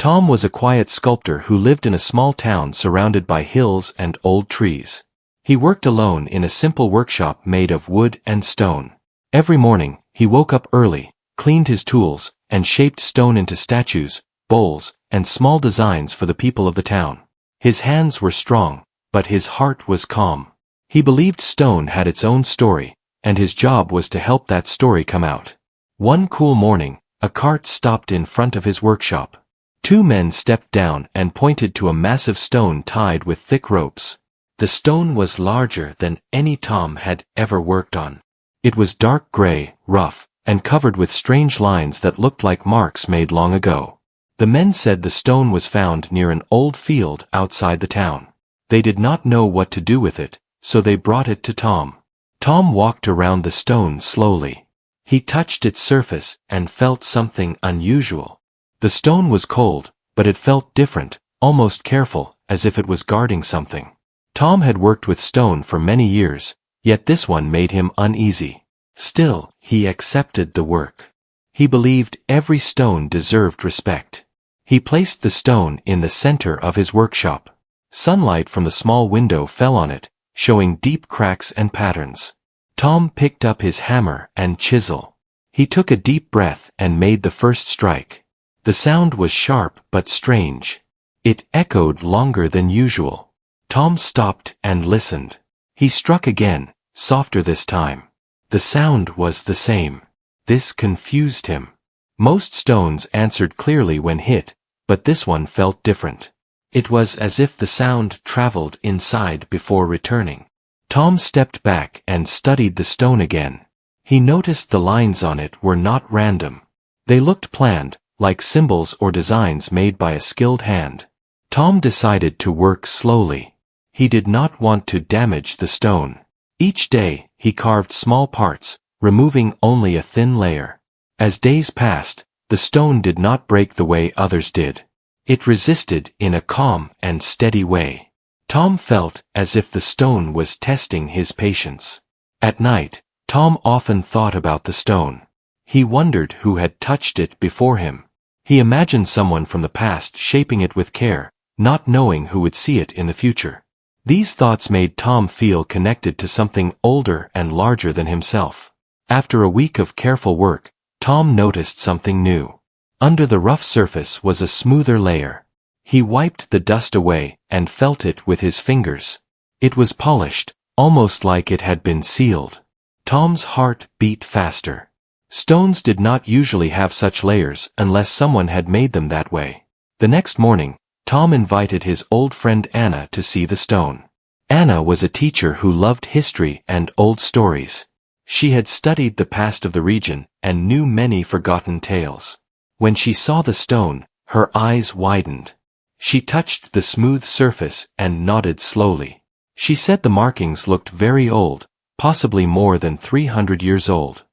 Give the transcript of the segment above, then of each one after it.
Tom was a quiet sculptor who lived in a small town surrounded by hills and old trees. He worked alone in a simple workshop made of wood and stone. Every morning, he woke up early, cleaned his tools, and shaped stone into statues, bowls, and small designs for the people of the town. His hands were strong, but his heart was calm. He believed stone had its own story, and his job was to help that story come out. One cool morning, a cart stopped in front of his workshop. Two men stepped down and pointed to a massive stone tied with thick ropes. The stone was larger than any Tom had ever worked on. It was dark gray, rough, and covered with strange lines that looked like marks made long ago. The men said the stone was found near an old field outside the town. They did not know what to do with it, so they brought it to Tom. Tom walked around the stone slowly. He touched its surface and felt something unusual. The stone was cold, but it felt different, almost careful, as if it was guarding something. Tom had worked with stone for many years, yet this one made him uneasy. Still, he accepted the work. He believed every stone deserved respect. He placed the stone in the center of his workshop. Sunlight from the small window fell on it, showing deep cracks and patterns. Tom picked up his hammer and chisel. He took a deep breath and made the first strike. The sound was sharp but strange. It echoed longer than usual. Tom stopped and listened. He struck again, softer this time. The sound was the same. This confused him. Most stones answered clearly when hit, but this one felt different. It was as if the sound traveled inside before returning. Tom stepped back and studied the stone again. He noticed the lines on it were not random. They looked planned, like symbols or designs made by a skilled hand. Tom decided to work slowly. He did not want to damage the stone. Each day, he carved small parts, removing only a thin layer. As days passed, the stone did not break the way others did. It resisted in a calm and steady way. Tom felt as if the stone was testing his patience. At night, Tom often thought about the stone. He wondered who had touched it before him. He imagined someone from the past shaping it with care, not knowing who would see it in the future. These thoughts made Tom feel connected to something older and larger than himself. After a week of careful work, Tom noticed something new. Under the rough surface was a smoother layer. He wiped the dust away and felt it with his fingers. It was polished, almost like it had been sealed. Tom's heart beat faster. Stones did not usually have such layers unless someone had made them that way. The next morning, Tom invited his old friend Anna to see the stone. Anna was a teacher who loved history and old stories. She had studied the past of the region and knew many forgotten tales. When she saw the stone, her eyes widened. She touched the smooth surface and nodded slowly. She said the markings looked very old, possibly more than 300 years old.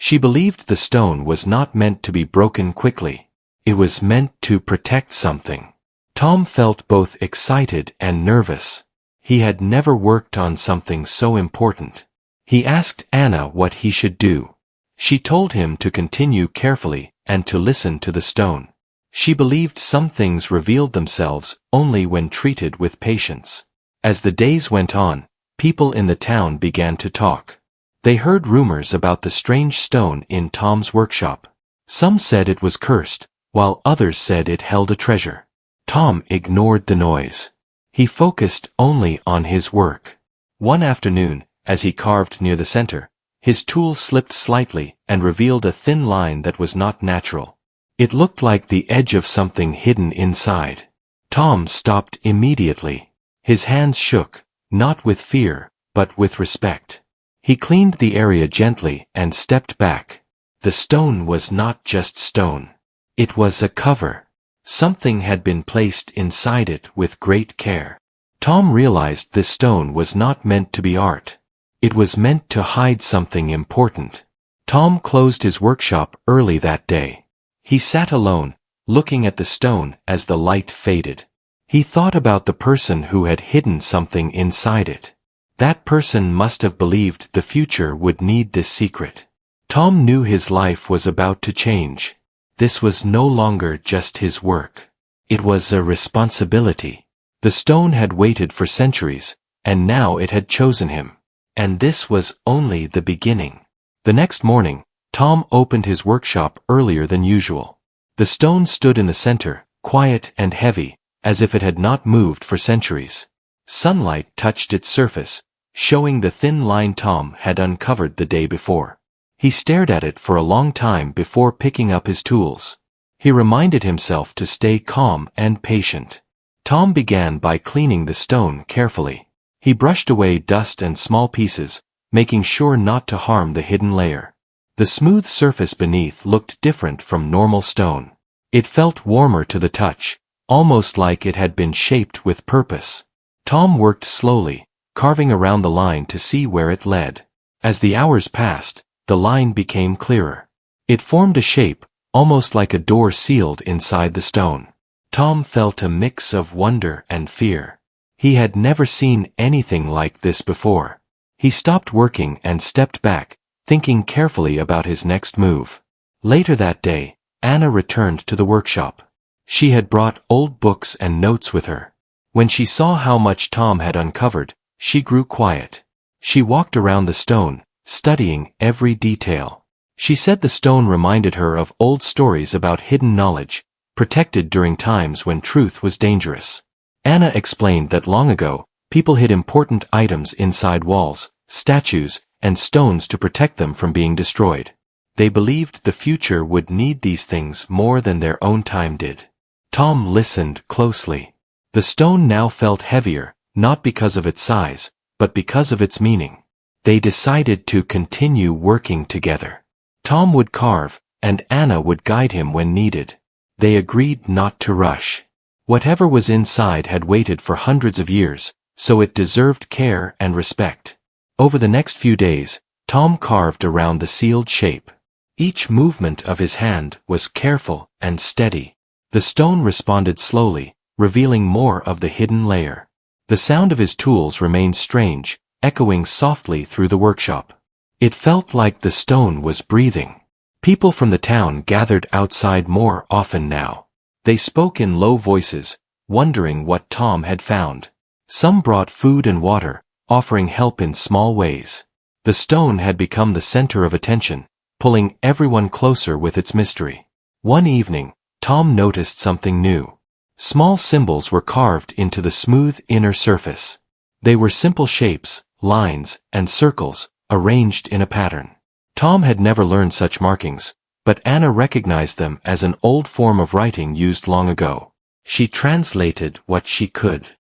She believed the stone was not meant to be broken quickly. It was meant to protect something. Tom felt both excited and nervous. He had never worked on something so important. He asked Anna what he should do. She told him to continue carefully and to listen to the stone. She believed some things revealed themselves only when treated with patience. As the days went on, people in the town began to talk. They heard rumors about the strange stone in Tom's workshop. Some said it was cursed, while others said it held a treasure. Tom ignored the noise. He focused only on his work. One afternoon, as he carved near the center, his tool slipped slightly and revealed a thin line that was not natural. It looked like the edge of something hidden inside. Tom stopped immediately. His hands shook, not with fear, but with respect. He cleaned the area gently and stepped back. The stone was not just stone. It was a cover. Something had been placed inside it with great care. Tom realized this stone was not meant to be art. It was meant to hide something important. Tom closed his workshop early that day. He sat alone, looking at the stone as the light faded. He thought about the person who had hidden something inside it. That person must have believed the future would need this secret. Tom knew his life was about to change. This was no longer just his work. It was a responsibility. The stone had waited for centuries, and now it had chosen him. And this was only the beginning. The next morning, Tom opened his workshop earlier than usual. The stone stood in the center, quiet and heavy, as if it had not moved for centuries. Sunlight touched its surface, showing the thin line Tom had uncovered the day before. He stared at it for a long time before picking up his tools. He reminded himself to stay calm and patient. Tom began by cleaning the stone carefully. He brushed away dust and small pieces, making sure not to harm the hidden layer. The smooth surface beneath looked different from normal stone. It felt warmer to the touch, almost like it had been shaped with purpose. Tom worked slowly, carving around the line to see where it led. As the hours passed, the line became clearer. It formed a shape, almost like a door sealed inside the stone. Tom felt a mix of wonder and fear. He had never seen anything like this before. He stopped working and stepped back, thinking carefully about his next move. Later that day, Anna returned to the workshop. She had brought old books and notes with her. When she saw how much Tom had uncovered, she grew quiet. She walked around the stone, studying every detail. She said the stone reminded her of old stories about hidden knowledge, protected during times when truth was dangerous. Anna explained that long ago, people hid important items inside walls, statues, and stones to protect them from being destroyed. They believed the future would need these things more than their own time did. Tom listened closely. The stone now felt heavier, not because of its size, but because of its meaning. They decided to continue working together. Tom would carve, and Anna would guide him when needed. They agreed not to rush. Whatever was inside had waited for hundreds of years, so it deserved care and respect. Over the next few days, Tom carved around the sealed shape. Each movement of his hand was careful and steady. The stone responded slowly, revealing more of the hidden layer. The sound of his tools remained strange, echoing softly through the workshop. It felt like the stone was breathing. People from the town gathered outside more often now. They spoke in low voices, wondering what Tom had found. Some brought food and water, offering help in small ways. The stone had become the center of attention, pulling everyone closer with its mystery. One evening, Tom noticed something new. Small symbols were carved into the smooth inner surface. They were simple shapes, lines, and circles, arranged in a pattern. Tom had never learned such markings, but Anna recognized them as an old form of writing used long ago. She translated what she could.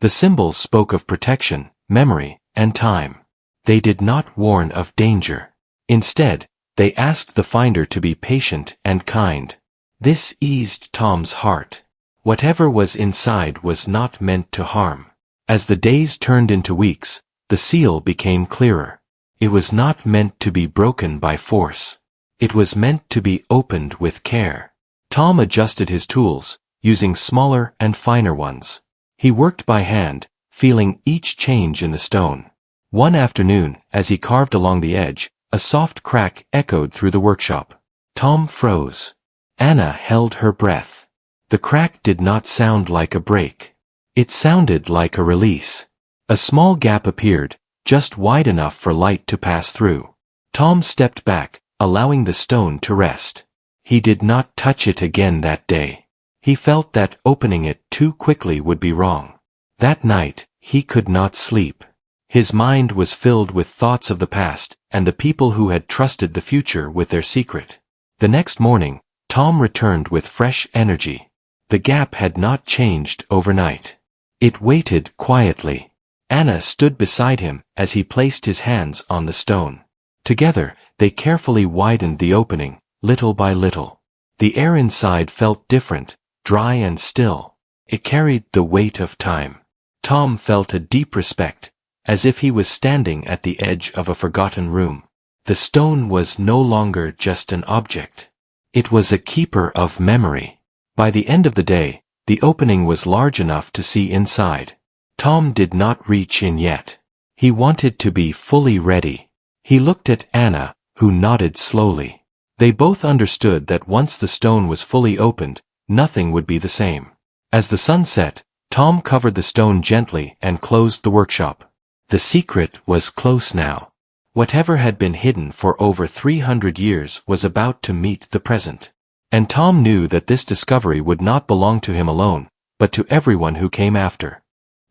The symbols spoke of protection, memory, and time. They did not warn of danger. Instead, they asked the finder to be patient and kind. This eased Tom's heart. Whatever was inside was not meant to harm. As the days turned into weeks, the seal became clearer. It was not meant to be broken by force. It was meant to be opened with care. Tom adjusted his tools, using smaller and finer ones. He worked by hand, feeling each change in the stone. One afternoon, as he carved along the edge, a soft crack echoed through the workshop. Tom froze. Anna held her breath. The crack did not sound like a break. It sounded like a release. A small gap appeared, just wide enough for light to pass through. Tom stepped back, allowing the stone to rest. He did not touch it again that day. He felt that opening it too quickly would be wrong. That night, he could not sleep. His mind was filled with thoughts of the past and the people who had trusted the future with their secret. The next morning, Tom returned with fresh energy. The gap had not changed overnight. It waited quietly. Anna stood beside him as he placed his hands on the stone. Together, they carefully widened the opening, little by little. The air inside felt different, dry and still. It carried the weight of time. Tom felt a deep respect, as if he was standing at the edge of a forgotten room. The stone was no longer just an object. It was a keeper of memory. By the end of the day, the opening was large enough to see inside. Tom did not reach in yet. He wanted to be fully ready. He looked at Anna, who nodded slowly. They both understood that once the stone was fully opened, nothing would be the same. As the sun set, Tom covered the stone gently and closed the workshop. The secret was close now. Whatever had been hidden for over 300 years was about to meet the present. And Tom knew that this discovery would not belong to him alone, but to everyone who came after.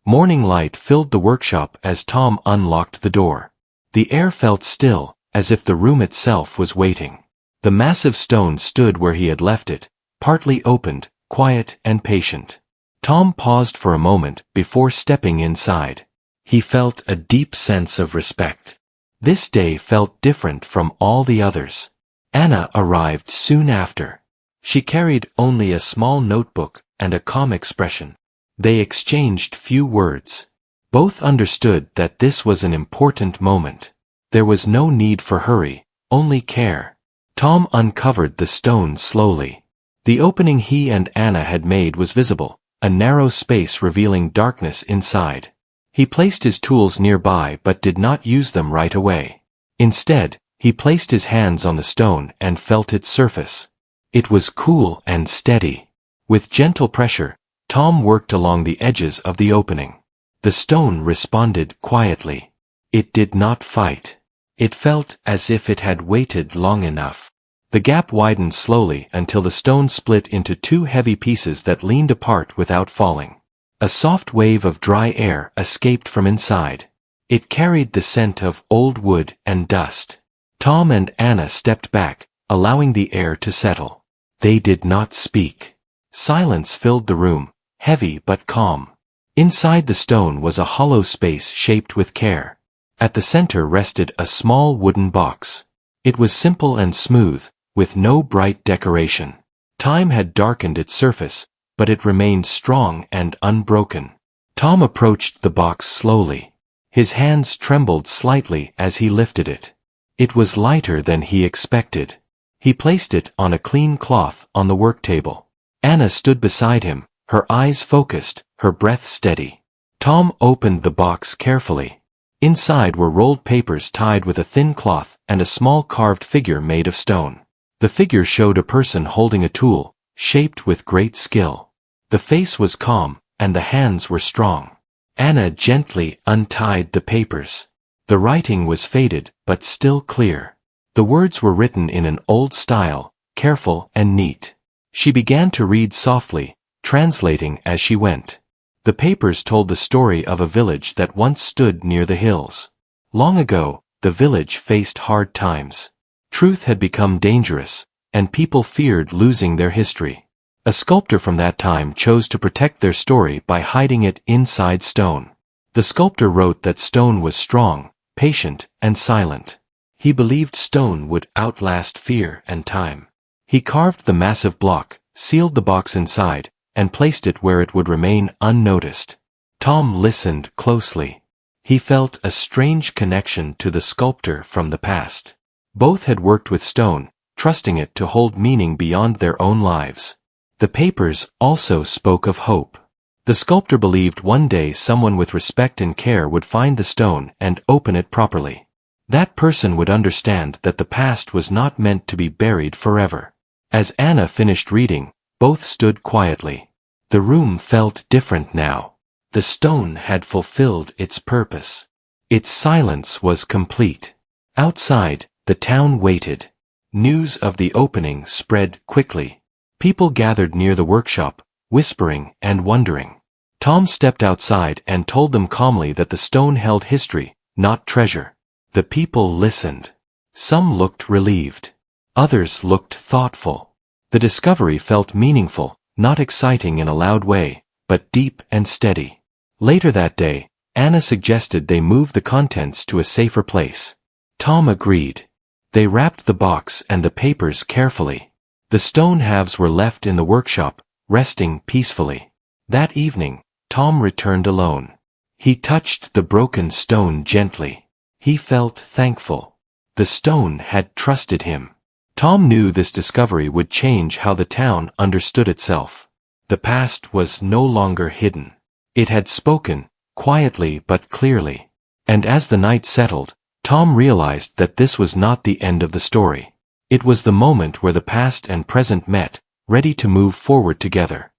Morning light filled the workshop as Tom unlocked the door. The air felt still, as if the room itself was waiting. The massive stone stood where he had left it, partly opened, quiet and patient. Tom paused for a moment before stepping inside. He felt a deep sense of respect. This day felt different from all the others. Anna arrived soon after. She carried only a small notebook and a calm expression. They exchanged few words. Both understood that this was an important moment. There was no need for hurry, only care. Tom uncovered the stone slowly. The opening he and Anna had made was visible, a narrow space revealing darkness inside. He placed his tools nearby but did not use them right away. Instead, he placed his hands on the stone and felt its surface. It was cool and steady. With gentle pressure, Tom worked along the edges of the opening. The stone responded quietly. It did not fight. It felt as if it had waited long enough. The gap widened slowly until the stone split into two heavy pieces that leaned apart without falling. A soft wave of dry air escaped from inside. It carried the scent of old wood and dust. Tom and Anna stepped back, allowing the air to settle. They did not speak. Silence filled the room, heavy but calm. Inside the stone was a hollow space shaped with care. At the center rested a small wooden box. It was simple and smooth, with no bright decoration. Time had darkened its surface, but it remained strong and unbroken. Tom approached the box slowly. His hands trembled slightly as he lifted it. It was lighter than he expected. He placed it on a clean cloth on the work table. Anna stood beside him, her eyes focused, her breath steady. Tom opened the box carefully. Inside were rolled papers tied with a thin cloth and a small carved figure made of stone. The figure showed a person holding a tool, shaped with great skill. The face was calm, and the hands were strong. Anna gently untied the papers. The writing was faded, but still clear. The words were written in an old style, careful and neat. She began to read softly, translating as she went. The papers told the story of a village that once stood near the hills. Long ago, the village faced hard times. Truth had become dangerous, and people feared losing their history. A sculptor from that time chose to protect their story by hiding it inside stone. The sculptor wrote that stone was strong, patient, and silent. He believed stone would outlast fear and time. He carved the massive block, sealed the box inside, and placed it where it would remain unnoticed. Tom listened closely. He felt a strange connection to the sculptor from the past. Both had worked with stone, trusting it to hold meaning beyond their own lives. The papers also spoke of hope. The sculptor believed one day someone with respect and care would find the stone and open it properly. That person would understand that the past was not meant to be buried forever. As Anna finished reading, both stood quietly. The room felt different now. The stone had fulfilled its purpose. Its silence was complete. Outside, the town waited. News of the opening spread quickly. People gathered near the workshop, whispering and wondering. Tom stepped outside and told them calmly that the stone held history, not treasure. The people listened. Some looked relieved. Others looked thoughtful. The discovery felt meaningful, not exciting in a loud way, but deep and steady. Later that day, Anna suggested they move the contents to a safer place. Tom agreed. They wrapped the box and the papers carefully. The stone halves were left in the workshop, resting peacefully. That evening, Tom returned alone. He touched the broken stone gently. He felt thankful. The stone had trusted him. Tom knew this discovery would change how the town understood itself. The past was no longer hidden. It had spoken, quietly but clearly. And as the night settled, Tom realized that this was not the end of the story. It was the moment where the past and present met, ready to move forward together.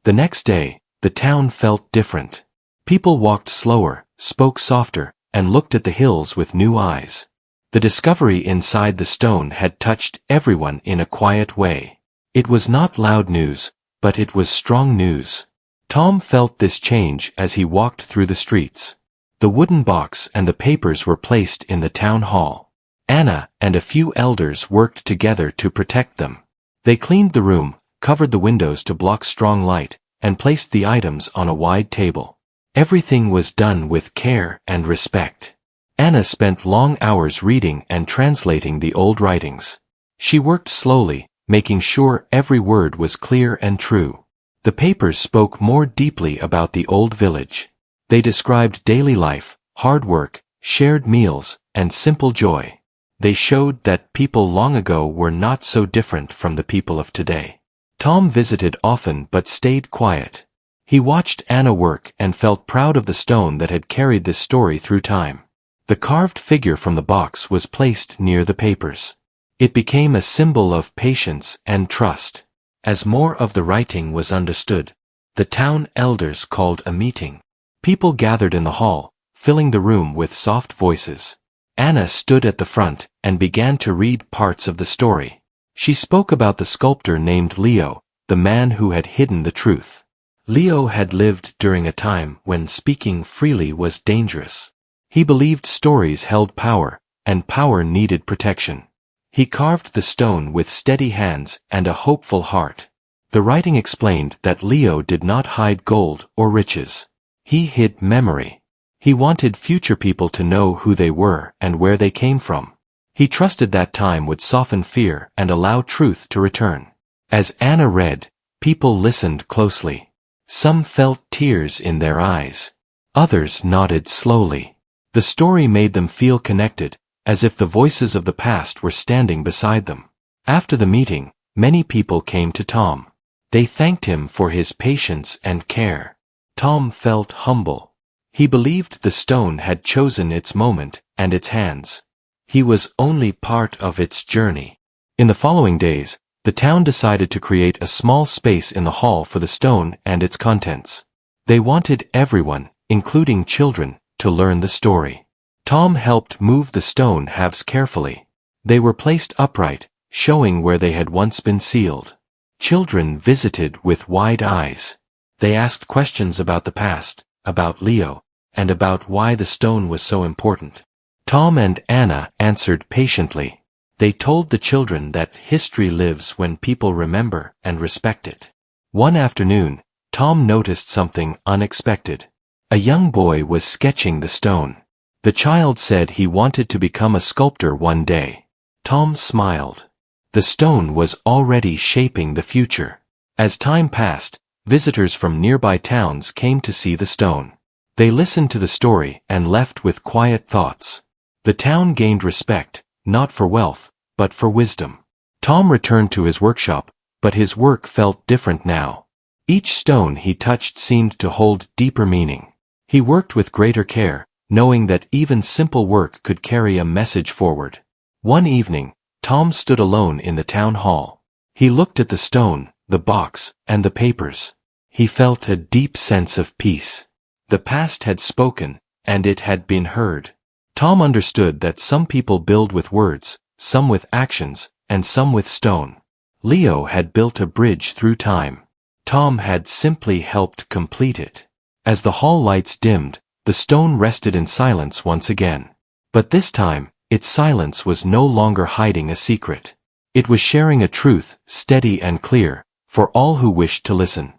The next day, the town felt different. People walked slower, spoke softer, and looked at the hills with new eyes. The discovery inside the stone had touched everyone in a quiet way. It was not loud news, but it was strong news. Tom felt this change as he walked through the streets. The wooden box and the papers were placed in the town hall. Anna and a few elders worked together to protect them. They cleaned the room, covered the windows to block strong light, and placed the items on a wide table. Everything was done with care and respect. Anna spent long hours reading and translating the old writings. She worked slowly, making sure every word was clear and true. The papers spoke more deeply about the old village. They described daily life, hard work, shared meals, and simple joy. They showed that people long ago were not so different from the people of today. Tom visited often but stayed quiet. He watched Anna work and felt proud of the stone that had carried this story through time. The carved figure from the box was placed near the papers. It became a symbol of patience and trust. As more of the writing was understood, the town elders called a meeting. People gathered in the hall, filling the room with soft voices. Anna stood at the front and began to read parts of the story. She spoke about the sculptor named Leo, the man who had hidden the truth. Leo had lived during a time when speaking freely was dangerous. He believed stories held power, and power needed protection. He carved the stone with steady hands and a hopeful heart. The writing explained that Leo did not hide gold or riches. He hid memory. He wanted future people to know who they were and where they came from. He trusted that time would soften fear and allow truth to return. As Anna read, people listened closely. Some felt tears in their eyes. Others nodded slowly. The story made them feel connected, as if the voices of the past were standing beside them. After the meeting, many people came to Tom. They thanked him for his patience and care. Tom felt humble. He believed the stone had chosen its moment and its hands. He was only part of its journey. In the following days, the town decided to create a small space in the hall for the stone and its contents. They wanted everyone, including children, to learn the story. Tom helped move the stone halves carefully. They were placed upright, showing where they had once been sealed. Children visited with wide eyes. They asked questions about the past, about Leo, and about why the stone was so important. Tom and Anna answered patiently. They told the children that history lives when people remember and respect it. One afternoon, Tom noticed something unexpected. A young boy was sketching the stone. The child said he wanted to become a sculptor one day. Tom smiled. The stone was already shaping the future. As time passed, visitors from nearby towns came to see the stone. They listened to the story and left with quiet thoughts. The town gained respect, not for wealth, but for wisdom. Tom returned to his workshop, but his work felt different now. Each stone he touched seemed to hold deeper meaning. He worked with greater care, knowing that even simple work could carry a message forward. One evening, Tom stood alone in the town hall. He looked at the stone, the box, and the papers. He felt a deep sense of peace. The past had spoken, and it had been heard. Tom understood that some people build with words, some with actions, and some with stone. Leo had built a bridge through time. Tom had simply helped complete it. As the hall lights dimmed, the stone rested in silence once again. But this time, its silence was no longer hiding a secret. It was sharing a truth, steady and clear, for all who wished to listen.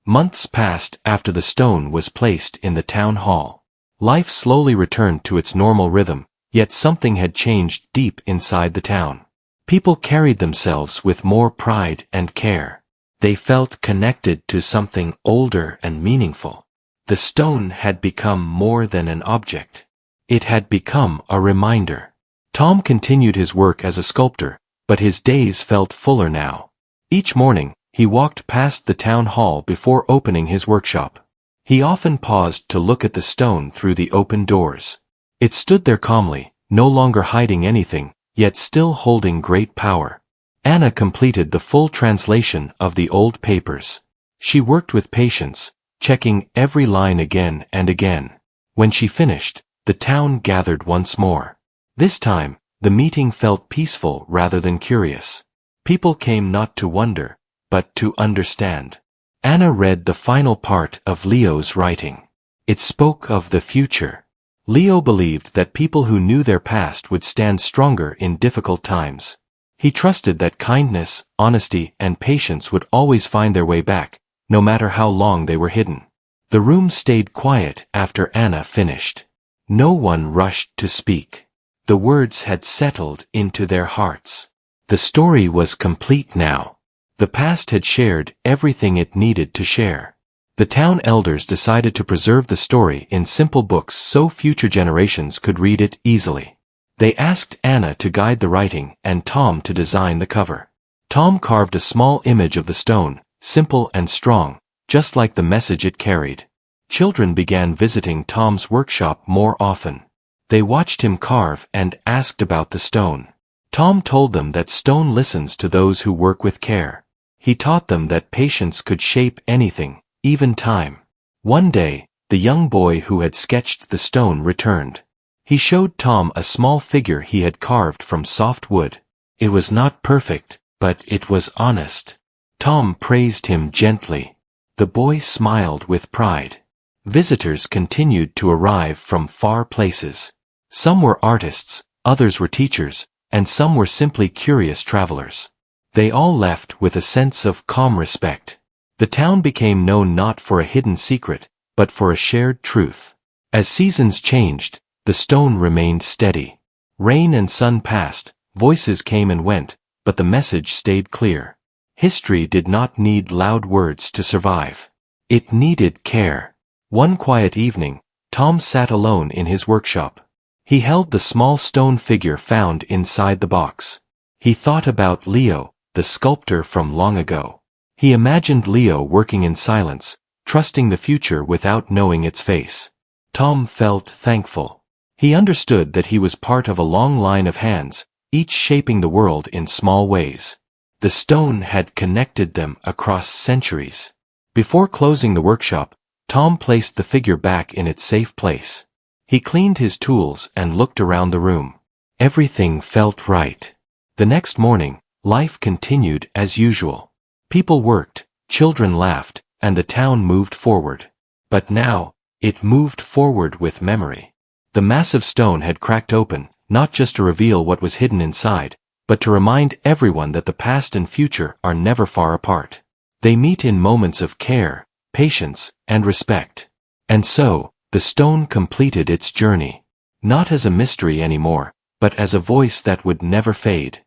Months passed after the stone was placed in the town hall. Life slowly returned to its normal rhythm, yet something had changed deep inside the town. People carried themselves with more pride and care. They felt connected to something older and meaningful. The stone had become more than an object. It had become a reminder. Tom continued his work as a sculptor, but his days felt fuller now. Each morning, he walked past the town hall before opening his workshop. He often paused to look at the stone through the open doors. It stood there calmly, no longer hiding anything, yet still holding great power. Anna completed the full translation of the old papers. She worked with patience, checking every line again and again. When she finished, the town gathered once more. This time, the meeting felt peaceful rather than curious. People came not to wonder, but to understand. Anna read the final part of Leo's writing. It spoke of the future. Leo believed that people who knew their past would stand stronger in difficult times. He trusted that kindness, honesty, and patience would always find their way back, no matter how long they were hidden. The room stayed quiet after Anna finished. No one rushed to speak. The words had settled into their hearts. The story was complete now. The past had shared everything it needed to share. The town elders decided to preserve the story in simple books so future generations could read it easily. They asked Anna to guide the writing and Tom to design the cover. Tom carved a small image of the stone, simple and strong, just like the message it carried. Children began visiting Tom's workshop more often. They watched him carve and asked about the stone. Tom told them that stone listens to those who work with care. He taught them that patience could shape anything, even time. One day, the young boy who had sketched the stone returned. He showed Tom a small figure he had carved from soft wood. It was not perfect, but it was honest. Tom praised him gently. The boy smiled with pride. Visitors continued to arrive from far places. Some were artists, others were teachers, and some were simply curious travelers. They all left with a sense of calm respect. The town became known not for a hidden secret, but for a shared truth. As seasons changed, the stone remained steady. Rain and sun passed, voices came and went, but the message stayed clear. History did not need loud words to survive. It needed care. One quiet evening, Tom sat alone in his workshop. He held the small stone figure found inside the box. He thought about Leo, the sculptor from long ago. He imagined Leo working in silence, trusting the future without knowing its face. Tom felt thankful. He understood that he was part of a long line of hands, each shaping the world in small ways. The stone had connected them across centuries. Before closing the workshop, Tom placed the figure back in its safe place. He cleaned his tools and looked around the room. Everything felt right. The next morning, life continued as usual. People worked, children laughed, and the town moved forward. But now, it moved forward with memory. The massive stone had cracked open, not just to reveal what was hidden inside, but to remind everyone that the past and future are never far apart. They meet in moments of care, patience, and respect. And so, the stone completed its journey. Not as a mystery anymore, but as a voice that would never fade.